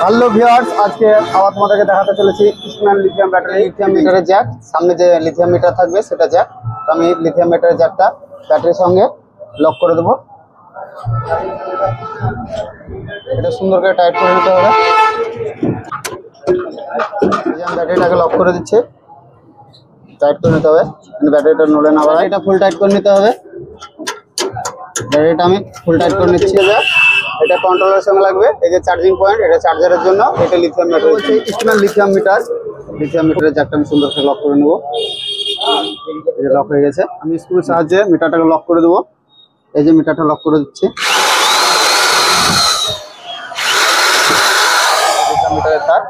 Hello viewers, আজকে আবার তোমাদেরকে দেখাতে চলেছি ইস্টম্যান লিথিয়াম ব্যাটারি। লিথিয়াম মিটারের জ্যাক, সামনে যে লিথিয়াম মিটার থাকবে সেটা জ্যাক। তো আমি লিথিয়াম মিটারের জ্যাকটা ব্যাটারির সঙ্গে লক করে দেবো। এটা সুন্দর করে টাইট করে নিতে হবে। আমি ব্যাটারিটাকে লক করে দিচ্ছি, টাইট করে নিতে হবে, ব্যাটারিটা নড়ে না। এটা ফুল টাইট করে নিতে হবে। ব্যাটারিটা আমি ফুল টাইট করে নিচ্ছি। এটা কন্ট্রোলের সঙ্গে লাগবে। এই যে চার্জিং পয়েন্ট, এটা চার্জারের জন্য। এটা লিথিয়াম মিটার হচ্ছে ইস্টম্যান লিথিয়াম মিটার। লিথিয়াম মিটারের জ্যাকটা আমি সুন্দর করে লক করে নেব। এই যে লক হয়ে গেছে। আমি স্ক্রুর সাহায্যে মিটারটাকে লক করে দেবো। এই যে মিটারটা লক করে দিচ্ছি। মিটারের তার,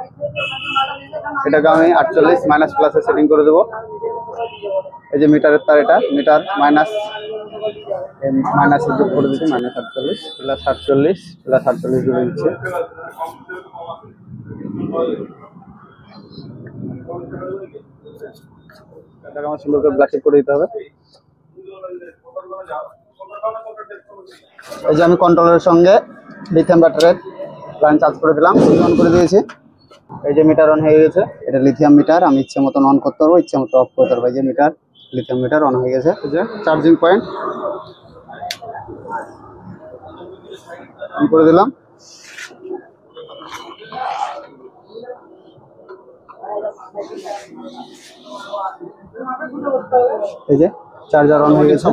এটাকে আমি 48 মাইনাস প্লাসে সেটিং করে দেবো। এই যে মিটারের তার, এটা মিটার মাইনাসের যোগ করে দিচ্ছি। -48 প্লাস 48 প্লাস 48 জুড়ে দিচ্ছি। এটাকে আমার সুন্দর করে ব্ল্যাকেট করে দিতে হবে। এই যে আমি কন্ট্রোলের সঙ্গে লিথিয়াম ব্যাটারির লাইন চার্জ করে দিলাম, অন করে দিয়েছি। এই যে মিটার অন হয়ে গেছে। এটা লিথিয়াম মিটার, আমি ইচ্ছে মতন অন করতে পারবো, ইচ্ছে মতো অফ করতে পারবো। এই যে মিটার, লিথিয়াম মিটার অন হয়ে গেছে। এই যে চার্জিং পয়েন্ট অন করে দিলাম। এই যে চার্জার অন হয়ে গেছে।